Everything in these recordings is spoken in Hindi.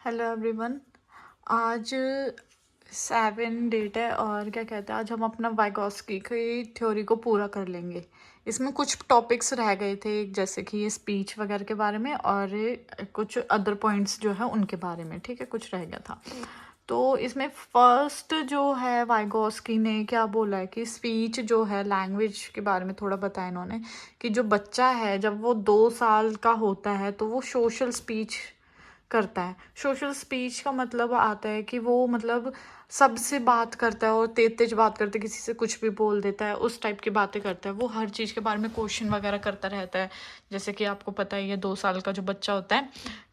Hello everyone. आज 7 डेट है और क्या कहते हैं, आज हम अपना वाइगॉस्की की थ्योरी को पूरा कर लेंगे। इसमें कुछ टॉपिक्स रह गए थे, जैसे कि ये स्पीच वगैरह के बारे में और कुछ अदर पॉइंट्स जो है उनके बारे में। ठीक है, कुछ रह गया था। तो इसमें फर्स्ट जो है, वाइगॉस्की ने क्या बोला है कि स्पीच जो है, लैंग्वेज के बारे में थोड़ा बताया इन्होंने कि जो बच्चा है जब वो 2 साल का होता है तो वो सोशल स्पीच करता है। सोशल स्पीच का मतलब आता है कि वो मतलब सबसे बात करता है और तेज तेज बात करते, किसी से कुछ भी बोल देता है, उस टाइप की बातें करता है। वो हर चीज़ के बारे में क्वेश्चन वगैरह करता रहता है। जैसे कि आपको पता ही है, 2 साल का जो बच्चा होता है,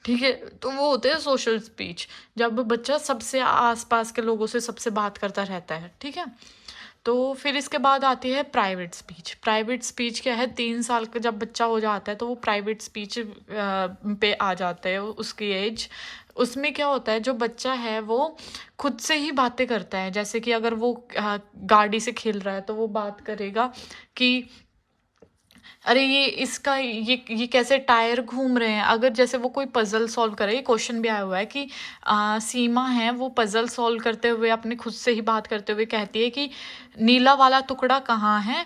ठीक है, तो वो होते हैं सोशल स्पीच। जब बच्चा सबसे आसपास के लोगों से सबसे बात करता रहता है, ठीक है। तो फिर इसके बाद आती है प्राइवेट स्पीच। प्राइवेट स्पीच क्या है, 3 साल का जब बच्चा हो जाता है तो वो प्राइवेट स्पीच पे आ जाता है उसकी एज। उसमें क्या होता है, जो बच्चा है वो खुद से ही बातें करता है। जैसे कि अगर वो गाड़ी से खेल रहा है तो वो बात करेगा कि अरे ये इसका ये कैसे टायर घूम रहे हैं। अगर जैसे वो कोई पजल सॉल्व करे, ये क्वेश्चन भी आया हुआ है कि सीमा है, वो पजल सॉल्व करते हुए अपने खुद से ही बात करते हुए कहती है कि नीला वाला टुकड़ा कहाँ है,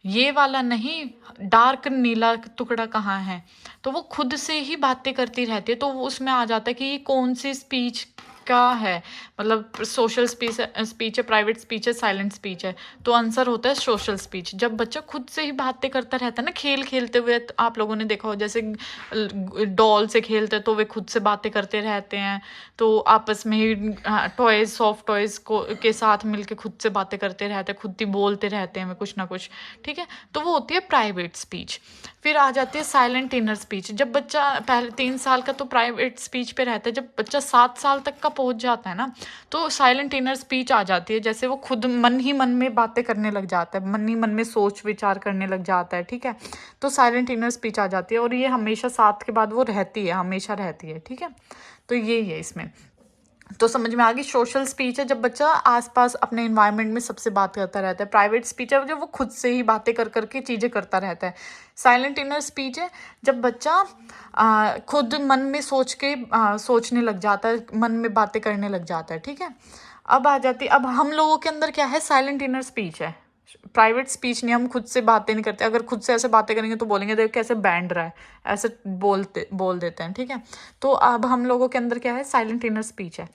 ये वाला नहीं, डार्क नीला टुकड़ा कहाँ है। तो वो खुद से ही बातें करती रहती है। तो वो उसमें आ जाता है कि ये कौन सी स्पीच का है, मतलब सोशल स्पीच स्पीच है, प्राइवेट स्पीच है, साइलेंट स्पीच है। तो आंसर होता है सोशल स्पीच। जब बच्चा खुद से ही बातें करता रहता है ना, खेल खेलते हुए, तो आप लोगों ने देखा हो जैसे डॉल से खेलते हैं तो वे खुद से बातें करते रहते हैं। तो आपस में ही टॉयज, सॉफ्ट टॉयज को के साथ मिलके खुद से बातें करते रहते हैं, खुद ही बोलते रहते हैं वे कुछ ना कुछ। ठीक है, तो वो होती है प्राइवेट स्पीच। फिर आ जाती है साइलेंट इनर स्पीच। जब बच्चा पहले 3 साल का तो प्राइवेट स्पीच पे रहता है। जब बच्चा 7 साल तक का पहुंच जाता है ना, तो साइलेंट इनर स्पीच आ जाती है। जैसे वो खुद मन ही मन में बातें करने लग जाता है, मन ही मन में सोच विचार करने लग जाता है। ठीक है, तो साइलेंट इनर स्पीच आ जाती है और ये हमेशा 7 के बाद वो रहती है, हमेशा रहती है। ठीक है, तो यही है इसमें। तो समझ में आ गई। सोशल स्पीच है जब बच्चा आसपास अपने इन्वायरमेंट में सबसे बात करता रहता है। प्राइवेट स्पीच है जब वो खुद से ही बातें कर करके चीज़ें करता रहता है। साइलेंट इनर स्पीच है जब बच्चा खुद मन में सोच के सोचने लग जाता है, मन में बातें करने लग जाता है। ठीक है, अब आ जाती, अब हम लोगों के अंदर क्या है, साइलेंट इनर स्पीच है। प्राइवेट स्पीच नहीं, हम खुद से बातें नहीं करते। अगर खुद से ऐसे बातें करेंगे तो बोलेंगे देख कैसे बैंड रहा है, ऐसे बोल देते हैं। ठीक है, तो अब हम लोगों के अंदर क्या है, साइलेंट इनर स्पीच है।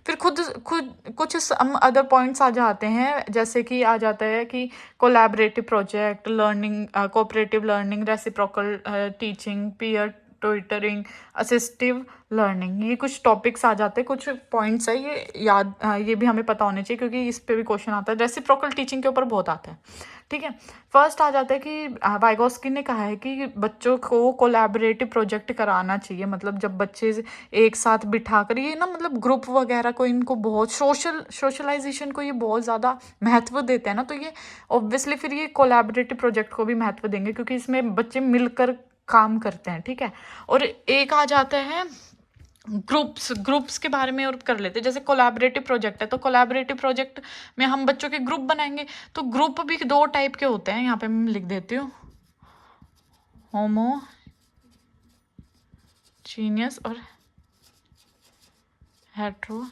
फिर खुद खुद कुछ अदर पॉइंट्स आ जाते हैं, जैसे कि आ जाता है कि collaborative project, learning, cooperative learning, reciprocal teaching, peer tutoring, assistive learning. ये कुछ टॉपिक्स आ जाते हैं, कुछ पॉइंट्स है, ये याद ये भी हमें पता होने चाहिए क्योंकि इस पे भी क्वेश्चन आता है। रेसिप्रोकल टीचिंग के ऊपर बहुत आता है। ठीक है, फर्स्ट आ जाता है कि वाइगोस्की ने कहा है कि बच्चों को कोलैबोरेटिव प्रोजेक्ट कराना चाहिए। मतलब जब बच्चे एक साथ बिठा कर, ये ना मतलब ग्रुप वगैरह को इनको बहुत सोशलाइजेशन को ये बहुत ज़्यादा महत्व देते हैं ना, तो ये ऑब्वियसली फिर ये कोलैबोरेटिव प्रोजेक्ट को भी महत्व देंगे क्योंकि इसमें बच्चे मिलकर काम करते हैं। ठीक है, और एक आ जाता है ग्रुप्स के बारे में और कर लेते हैं। जैसे कोलैबोरेटिव प्रोजेक्ट है तो कोलैबोरेटिव प्रोजेक्ट में हम बच्चों के ग्रुप बनाएंगे। तो ग्रुप भी 2 टाइप के होते हैं, यहाँ पे मैं लिख देती हूँ, होमोजीनियस और हेट्रो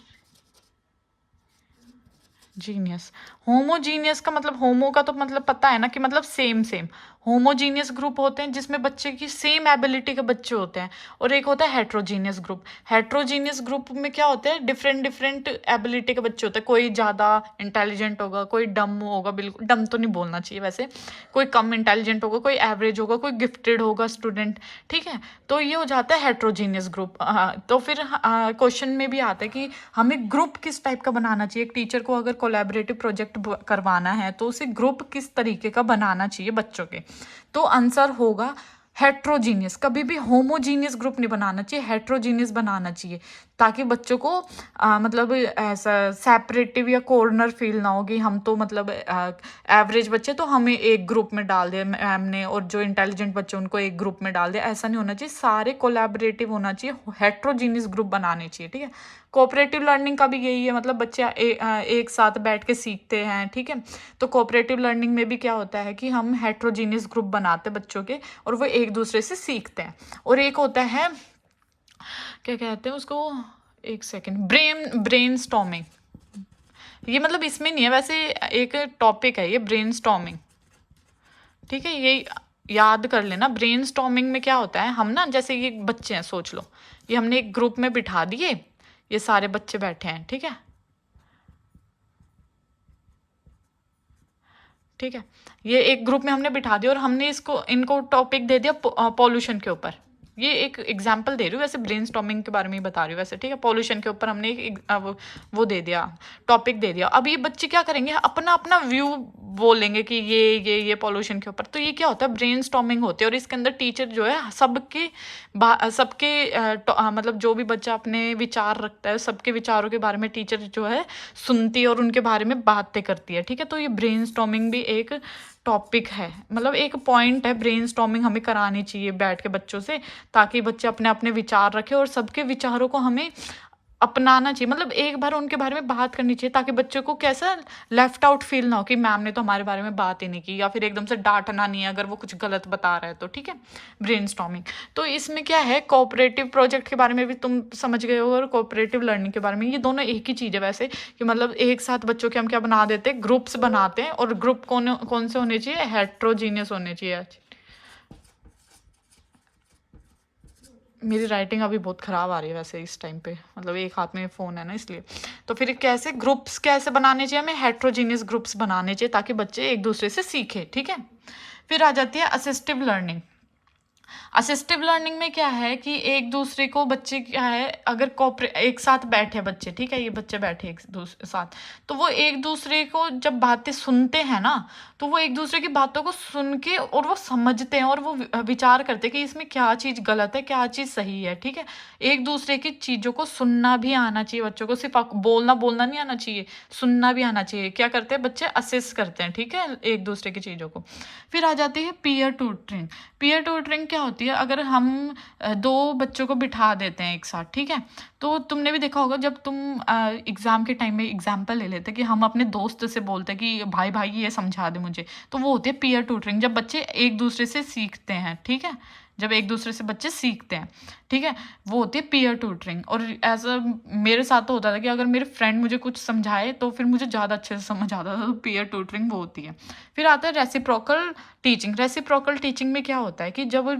जीनियस। होमोजीनियस का मतलब, होमो का तो मतलब पता है ना कि मतलब सेम सेम। होमोजीनियस ग्रुप होते हैं जिसमें बच्चे की सेम एबिलिटी के बच्चे होते हैं, और एक होता है हेट्रोजीनियस ग्रुप। हेट्रोजीनियस ग्रुप में क्या होता है, डिफरेंट डिफरेंट एबिलिटी के बच्चे होते हैं। कोई ज़्यादा इंटेलिजेंट होगा, कोई डम होगा, बिल्कुल डम तो नहीं बोलना चाहिए वैसे, कोई कम इंटेलिजेंट होगा, कोई एवरेज होगा, कोई गिफ्टेड होगा स्टूडेंट। ठीक है, तो ये हो जाता है हेट्रोजीनियस ग्रुप। तो फिर क्वेश्चन में भी आता है कि हमें ग्रुप किस टाइप का बनाना चाहिए। एक टीचर को अगर कोलैबोरेटिव प्रोजेक्ट करवाना है तो उसे ग्रुप किस तरीके का बनाना चाहिए बच्चों के। तो आंसर होगा हेट्रोजीनियस। कभी भी होमोजीनियस ग्रुप नहीं बनाना चाहिए, हेट्रोजीनियस बनाना चाहिए, ताकि बच्चों को मतलब ऐसा सेपरेटिव या कॉर्नर फील ना हो कि हम तो मतलब एवरेज बच्चे तो हमें एक ग्रुप में डाल दिया मैम ने, और जो इंटेलिजेंट बच्चे उनको एक ग्रुप में डाल दिया। ऐसा नहीं होना चाहिए, सारे कोलैबोरेटिव होना चाहिए, हेट्रोजीनियस ग्रुप बनाने चाहिए। ठीक है, कोऑपरेटिव लर्निंग का भी यही है, मतलब बच्चे एक साथ बैठ के सीखते हैं। ठीक है, तो कोऑपरेटिव लर्निंग में भी क्या होता है कि हम हेट्रोजीनियस ग्रुप बनाते हैं बच्चों के, और वो एक दूसरे से सीखते हैं। और एक होता है, क्या कहते हैं उसको, एक सेकेंड, ब्रेन स्टॉर्मिंग, ये मतलब इसमें नहीं है वैसे, एक टॉपिक है ये ब्रेन स्टॉर्मिंग, ठीक है। ये याद कर लेना। ब्रेन स्टॉर्मिंग में क्या होता है, हम ना जैसे ये बच्चे हैं, सोच लो ये हमने एक ग्रुप में बिठा दिए, ये सारे बच्चे बैठे हैं, ठीक है, ठीक है। ये एक ग्रुप में हमने बिठा दिया और हमने इसको इनको टॉपिक दे दिया पॉल्यूशन के ऊपर। ये एक एग्जाम्पल दे रही हूँ, वैसे ब्रेनस्टॉर्मिंग के बारे में ही बता रही हूँ वैसे, ठीक है। पॉल्यूशन के ऊपर हमने वो दे दिया, टॉपिक दे दिया। अब ये बच्चे क्या करेंगे, अपना अपना व्यू बोलेंगे कि ये पॉल्यूशन के ऊपर। तो ये क्या होता है, ब्रेनस्टॉर्मिंग होती है। और इसके अंदर टीचर जो है सबके मतलब जो भी बच्चा अपने विचार रखता है, सबके विचारों के बारे में टीचर जो है सुनती है और उनके बारे में बातें करती है, ठीक है। तो ये ब्रेनस्टॉर्मिंग भी एक टॉपिक है, मतलब एक पॉइंट है। ब्रेनस्टॉर्मिंग हमें करानी चाहिए बैठ के बच्चों से, ताकि बच्चे अपने अपने विचार रखें और सबके विचारों को हमें अपनाना चाहिए। मतलब एक बार उनके बारे में बात करनी चाहिए, ताकि बच्चों को कैसा लेफ्ट आउट फील ना हो कि मैम ने तो हमारे बारे में बात ही नहीं की, या फिर एकदम से डांटना नहीं है अगर वो कुछ गलत बता रहा है तो, ठीक है। ब्रेनस्टॉर्मिंग तो इसमें क्या है, कोऑपरेटिव प्रोजेक्ट के बारे में भी तुम समझ गए हो और कोऑपरेटिव लर्निंग के बारे में। ये दोनों एक ही चीज़ है वैसे, कि मतलब एक साथ बच्चों के हम क्या बना देते हैं, ग्रुप्स बनाते हैं। और ग्रुप कौन कौन से होने चाहिए, हेट्रोजीनियस होने चाहिए। मेरी राइटिंग अभी बहुत ख़राब आ रही है वैसे इस टाइम पे, मतलब एक हाथ में फ़ोन है ना इसलिए। तो फिर कैसे ग्रुप्स कैसे बनाने चाहिए हमें, हेट्रोजीनियस ग्रुप्स बनाने चाहिए ताकि बच्चे एक दूसरे से सीखें, ठीक है। फिर आ जाती है असिस्टिव लर्निंग। असिस्टिव लर्निंग में क्या है कि एक दूसरे को बच्चे क्या है, अगर एक साथ बैठे बच्चे, ठीक है, ये बच्चे बैठे एक दूसरे साथ, तो वो एक दूसरे को जब बातें सुनते हैं ना, तो वो एक दूसरे की बातों को सुन के और वो समझते हैं और वो विचार करते हैं कि इसमें क्या चीज़ गलत है, क्या चीज़ सही है, ठीक है। एक दूसरे की चीज़ों को सुनना भी आना चाहिए बच्चों को, सिर्फ बोलना बोलना नहीं आना चाहिए, सुनना भी आना चाहिए। क्या करते हैं बच्चे, असिस्ट करते हैं, ठीक है, एक दूसरे की चीज़ों को। फिर आ जाती है पीयर ट्यूटरिंग। पीयर ट्यूटरिंग क्या होती है, अगर हम दो बच्चों को बिठा देते हैं एक साथ, ठीक है, तो तुमने भी देखा होगा जब तुम एग्ज़ाम के टाइम में एग्जाम्पल ले लेते कि हम अपने दोस्त से बोलते कि भाई भाई ये समझा दे मुझे, तो वो होती है पीयर ट्यूटरिंग, जब बच्चे एक दूसरे से सीखते हैं, ठीक है, जब एक दूसरे से बच्चे सीखते हैं, ठीक है, वो होती है पीयर ट्यूटरिंग। और एज अ मेरे साथ तो होता था कि अगर मेरे फ्रेंड मुझे कुछ समझाए तो फिर मुझे ज़्यादा अच्छे से समझ आता था, तो पीयर ट्यूटरिंग वो होती है। फिर आता है रेसिप्रोकल टीचिंग। रेसिप्रोकल टीचिंग में क्या होता है कि जब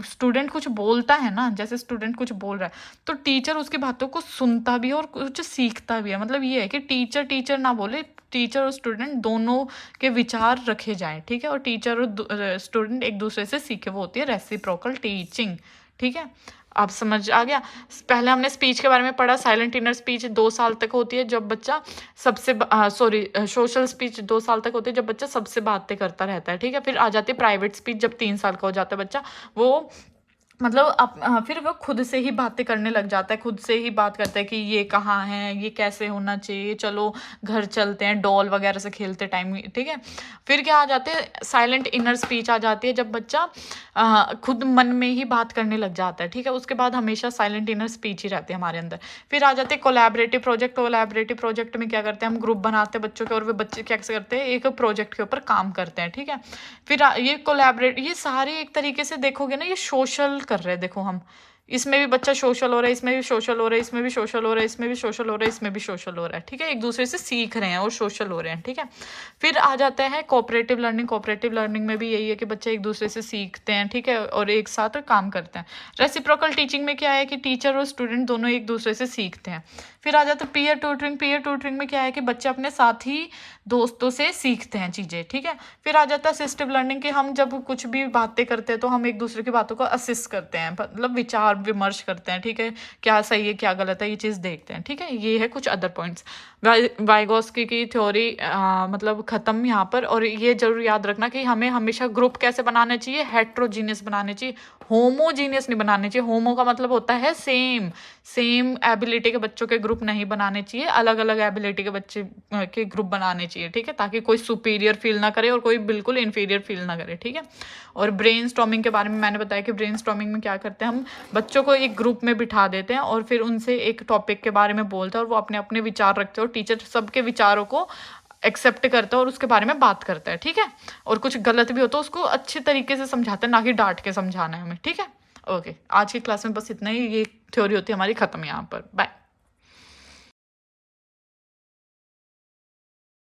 स्टूडेंट कुछ बोलता है ना, जैसे स्टूडेंट कुछ बोल रहा है तो टीचर उसकी बातों को सुनता भी है और कुछ सीखता भी है। मतलब ये है कि टीचर टीचर ना बोले, टीचर और स्टूडेंट दोनों के विचार रखे जाएं, ठीक है, और टीचर और स्टूडेंट एक दूसरे से सीखे, वो होती है रेसिप्रोकल टीचिंग, ठीक है। आप समझ आ गया। पहले हमने स्पीच के बारे में पढ़ा, साइलेंट इनर स्पीच 2 साल तक होती है जब बच्चा सबसे सोशल स्पीच 2 साल तक होती है जब बच्चा सबसे बातें करता रहता है, ठीक है। फिर आ जाती है प्राइवेट स्पीच, जब 3 साल का हो जाता है बच्चा, वो मतलब फिर वो खुद से ही बातें करने लग जाता है, खुद से ही बात करता है कि ये कहाँ है, ये कैसे होना चाहिए, चलो घर चलते हैं, डॉल वगैरह से खेलते टाइम, ठीक है। फिर क्या आ जाते हैं, साइलेंट इनर स्पीच आ जाती है जब बच्चा खुद मन में ही बात करने लग जाता है, ठीक है। उसके बाद हमेशा साइलेंट इनर स्पीच ही रहती है हमारे अंदर। फिर आ जाते हैं कोलैबोरेटिव प्रोजेक्ट। कोलैबोरेटिव प्रोजेक्ट में क्या करते हैं, हम ग्रुप बनाते हैं बच्चों के और वे बच्चे क्या करते हैं, एक प्रोजेक्ट के ऊपर काम करते हैं, ठीक है। फिर ये कोलैबोरेट, ये सारे एक तरीके से देखोगे ना, ये सोशल कर रहे हैं। देखो हम इसमें भी बच्चा सोशल हो रहा है, इसमें भी सोशल हो रहा है, इसमें भी सोशल हो रहा है, इसमें भी सोशल हो रहा है, इसमें भी सोशल हो रहा है, ठीक है। एक दूसरे से सीख रहे हैं और सोशल हो रहे हैं, ठीक है। फिर आ जाता है कोऑपरेटिव लर्निंग। कोऑपरेटिव लर्निंग में भी यही है कि बच्चे एक दूसरे से सीखते हैं, ठीक है, और एक साथ काम करते हैं। रेसिप्रोकल टीचिंग में क्या है कि टीचर और स्टूडेंट दोनों एक दूसरे से सीखते हैं। फिर आ जाता है पीयर ट्यूटरिंग। पीयर ट्यूटरिंग में क्या है कि बच्चे अपने साथी दोस्तों से सीखते हैं चीज़ें, ठीक है। फिर आ जाता है असिस्टिव लर्निंग कि हम जब कुछ भी बातें करते हैं तो हम एक दूसरे की बातों को असिस्ट करते हैं, मतलब विचार विमर्श करते हैं, ठीक है, क्या सही है क्या गलत है ये चीज़ देखते हैं, ठीक है। ये है कुछ अदर पॉइंट्स। वाइगोस्की की थ्योरी मतलब ख़त्म यहाँ पर। और ये जरूर याद रखना कि हमें हमेशा ग्रुप कैसे बनाने चाहिए, हेट्रोजीनियस बनाने चाहिए, होमोजीनियस नहीं बनाने चाहिए। होमो का मतलब होता है सेम, सेम एबिलिटी के बच्चों के ग्रुप नहीं बनाने चाहिए, अलग अलग एबिलिटी के बच्चे के ग्रुप बनाने चाहिए, ठीक है, ताकि कोई सुपीरियर फील ना करे और कोई बिल्कुल इन्फीरियर फील ना करे, ठीक है। और ब्रेन स्टॉर्मिंग के बारे में मैंने बताया कि ब्रेन स्टॉर्मिंग में क्या करते हैं, हम बच्चों को एक ग्रुप में बिठा देते हैं और फिर उनसे एक टॉपिक के बारे में बोलते हैं और वो अपने अपने विचार रखते हैं और टीचर सबके विचारों को एक्सेप्ट करता है और उसके बारे में बात करता है, ठीक है। और कुछ गलत भी हो तो उसको अच्छे तरीके से समझाता है, ना कि डांट के समझाना है हमें, ठीक है। ओके, आज की क्लास में बस इतना ही। ये थ्योरी होती है हमारी ख़त्म यहाँ पर। बाय।